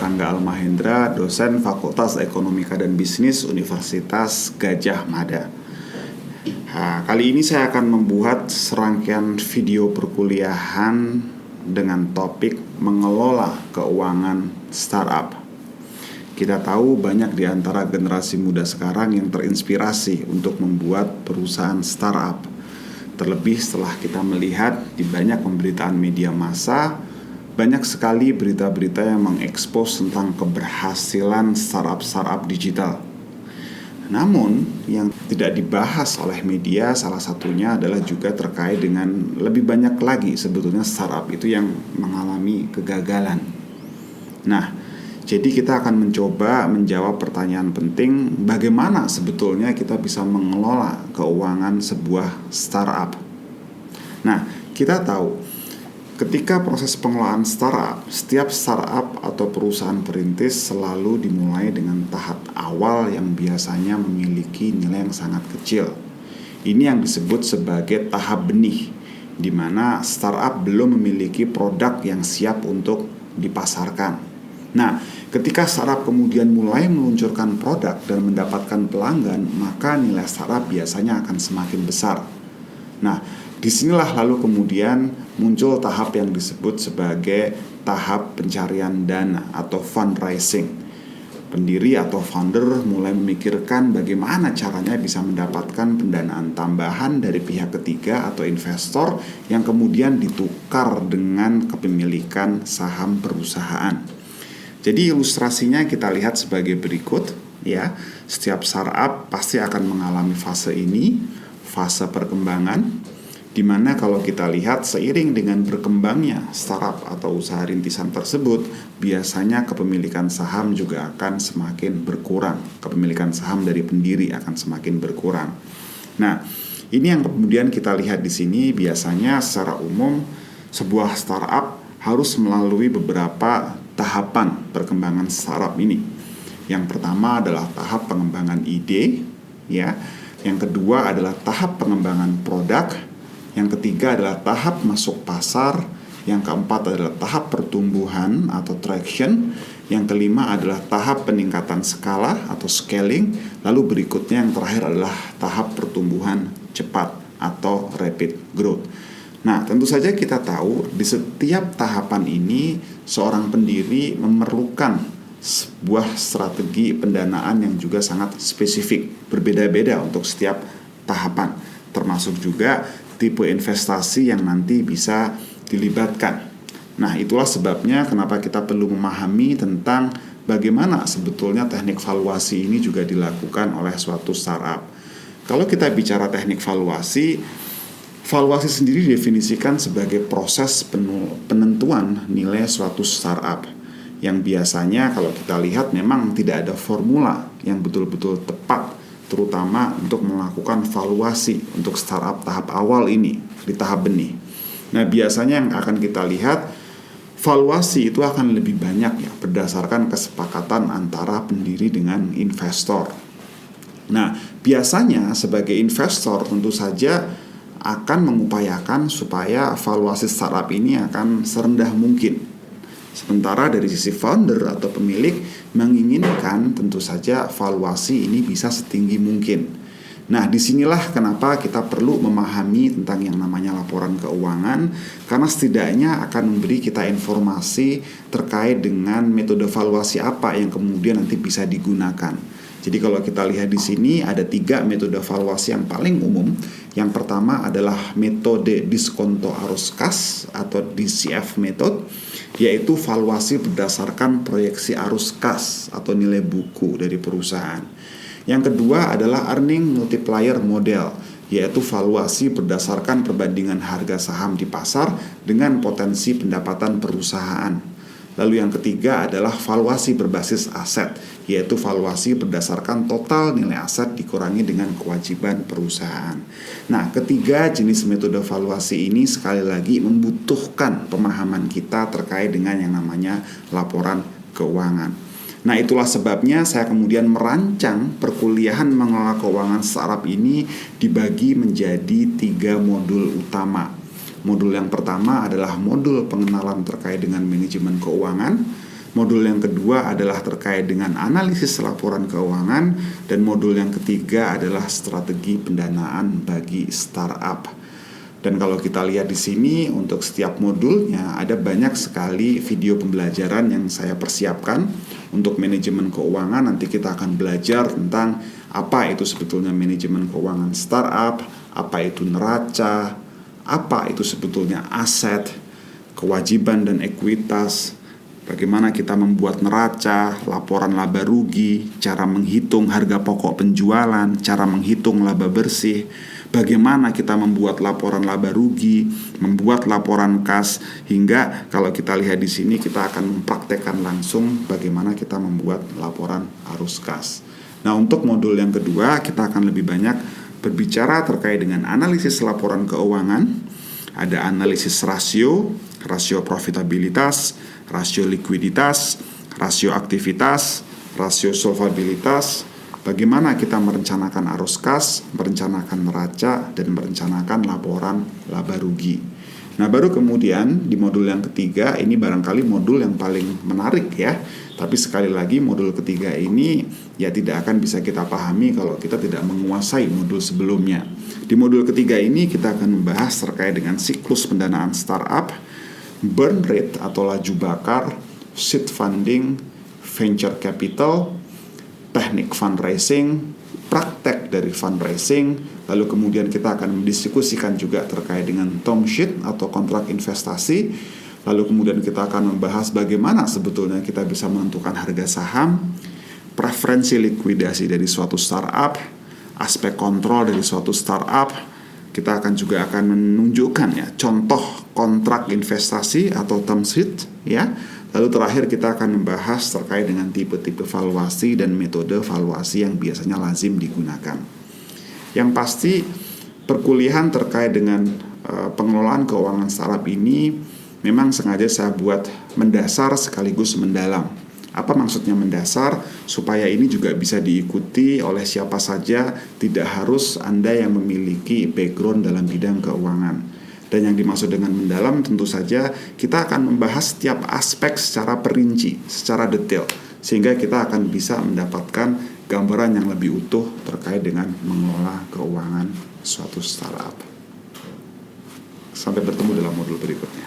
Erlangga Almahendra, dosen Fakultas Ekonomika dan Bisnis Universitas Gadjah Mada. Kali ini saya akan membuat serangkaian video perkuliahan dengan topik mengelola keuangan startup. Kita tahu banyak di antara generasi muda sekarang yang terinspirasi untuk membuat perusahaan startup. Terlebih setelah kita melihat di banyak pemberitaan media massa, banyak sekali berita-berita yang mengekspos tentang keberhasilan startup digital. Namun, yang tidak dibahas oleh media salah satunya adalah juga terkait dengan lebih banyak lagi sebetulnya startup itu yang mengalami kegagalan. Nah, jadi kita akan mencoba menjawab pertanyaan penting, bagaimana sebetulnya kita bisa mengelola keuangan sebuah startup. Nah, kita tahu ketika proses pengelolaan startup, setiap startup atau perusahaan perintis selalu dimulai dengan tahap awal yang biasanya memiliki nilai yang sangat kecil. Ini yang disebut sebagai tahap benih, di mana startup belum memiliki produk yang siap untuk dipasarkan. Nah, ketika startup kemudian mulai meluncurkan produk dan mendapatkan pelanggan, maka nilai startup biasanya akan semakin besar. Nah, disinilah lalu kemudian muncul tahap yang disebut sebagai tahap pencarian dana atau fundraising. Pendiri atau founder mulai memikirkan bagaimana caranya bisa mendapatkan pendanaan tambahan dari pihak ketiga atau investor yang kemudian ditukar dengan kepemilikan saham perusahaan. Jadi ilustrasinya kita lihat sebagai berikut, ya. Setiap startup pasti akan mengalami fase ini, fase perkembangan, di mana kalau kita lihat seiring dengan berkembangnya startup atau usaha rintisan tersebut, biasanya kepemilikan saham juga akan semakin berkurang. Kepemilikan saham dari pendiri akan semakin berkurang. Nah, ini yang kemudian kita lihat di sini. Biasanya secara umum sebuah startup harus melalui beberapa tahapan perkembangan startup ini. Yang pertama adalah tahap pengembangan ide, ya. Yang kedua adalah tahap pengembangan produk. Yang ketiga adalah tahap masuk pasar. Yang keempat adalah tahap pertumbuhan atau traction. Yang kelima adalah tahap peningkatan skala atau scaling. Lalu berikutnya yang terakhir adalah tahap pertumbuhan cepat atau rapid growth. Nah, tentu saja kita tahu di setiap tahapan ini seorang pendiri memerlukan sebuah strategi pendanaan yang juga sangat spesifik, berbeda-beda untuk setiap tahapan, termasuk juga tipe investasi yang nanti bisa dilibatkan. Nah, itulah sebabnya kenapa kita perlu memahami tentang bagaimana sebetulnya teknik valuasi ini juga dilakukan oleh suatu startup. Kalau kita bicara teknik valuasi sendiri didefinisikan sebagai proses penentuan nilai suatu startup yang biasanya kalau kita lihat memang tidak ada formula yang betul-betul tepat, terutama untuk melakukan valuasi untuk startup tahap awal ini, di tahap benih. Nah, biasanya yang akan kita lihat, valuasi itu akan lebih banyak ya, berdasarkan kesepakatan antara pendiri dengan investor. Nah, biasanya sebagai investor tentu saja akan mengupayakan supaya valuasi startup ini akan serendah mungkin. Sementara dari sisi founder atau pemilik menginginkan tentu saja valuasi ini bisa setinggi mungkin. Nah, disinilah kenapa kita perlu memahami tentang yang namanya laporan keuangan, karena setidaknya akan memberi kita informasi terkait dengan metode valuasi apa yang kemudian nanti bisa digunakan. Jadi kalau kita lihat di sini ada 3 metode valuasi yang paling umum. Yang pertama adalah metode diskonto arus kas atau DCF method, yaitu valuasi berdasarkan proyeksi arus kas atau nilai buku dari perusahaan. Yang kedua adalah earning multiplier model, yaitu valuasi berdasarkan perbandingan harga saham di pasar dengan potensi pendapatan perusahaan. Lalu yang ketiga adalah valuasi berbasis aset, yaitu valuasi berdasarkan total nilai aset dikurangi dengan kewajiban perusahaan. Nah, ketiga jenis metode valuasi ini sekali lagi membutuhkan pemahaman kita terkait dengan yang namanya laporan keuangan. Nah, itulah sebabnya saya kemudian merancang perkuliahan mengelola keuangan startup ini dibagi menjadi 3 modul utama. Modul yang pertama adalah modul pengenalan terkait dengan manajemen keuangan. Modul yang kedua adalah terkait dengan analisis laporan keuangan, dan modul yang ketiga adalah strategi pendanaan bagi startup. Dan kalau kita lihat di sini untuk setiap modulnya ada banyak sekali video pembelajaran yang saya persiapkan. Untuk manajemen keuangan nanti kita akan belajar tentang apa itu sebetulnya manajemen keuangan startup, apa itu neraca, apa itu sebetulnya aset, kewajiban dan ekuitas, bagaimana kita membuat neraca, laporan laba rugi, cara menghitung harga pokok penjualan, cara menghitung laba bersih, bagaimana kita membuat laporan laba rugi, membuat laporan kas, hingga kalau kita lihat di sini kita akan mempraktekkan langsung bagaimana kita membuat laporan arus kas. Nah, untuk modul yang kedua kita akan lebih banyak berbicara terkait dengan analisis laporan keuangan. Ada analisis rasio profitabilitas, rasio likuiditas, rasio aktivitas, rasio solvabilitas, bagaimana kita merencanakan arus kas, merencanakan neraca, dan merencanakan laporan laba rugi. Nah, baru kemudian di modul yang ketiga, ini barangkali modul yang paling menarik ya. Tapi sekali lagi modul ketiga ini ya tidak akan bisa kita pahami kalau kita tidak menguasai modul sebelumnya. Di modul ketiga ini kita akan membahas terkait dengan siklus pendanaan startup, burn rate atau laju bakar, seed funding, venture capital, teknik fundraising, praktek dari fundraising, lalu kemudian kita akan mendiskusikan juga terkait dengan term sheet atau kontrak investasi, lalu kemudian kita akan membahas bagaimana sebetulnya kita bisa menentukan harga saham, preferensi likuidasi dari suatu startup, aspek kontrol dari suatu startup. Kita akan menunjukkan ya contoh kontrak investasi atau term sheet ya. Lalu terakhir kita akan membahas terkait dengan tipe-tipe valuasi dan metode valuasi yang biasanya lazim digunakan. Yang pasti perkuliahan terkait dengan pengelolaan keuangan startup ini memang sengaja saya buat mendasar sekaligus mendalam. Apa maksudnya mendasar? Supaya ini juga bisa diikuti oleh siapa saja, tidak harus Anda yang memiliki background dalam bidang keuangan. Dan yang dimaksud dengan mendalam tentu saja kita akan membahas setiap aspek secara perinci, secara detail, sehingga kita akan bisa mendapatkan gambaran yang lebih utuh terkait dengan mengelola keuangan suatu startup. Sampai bertemu dalam modul berikutnya.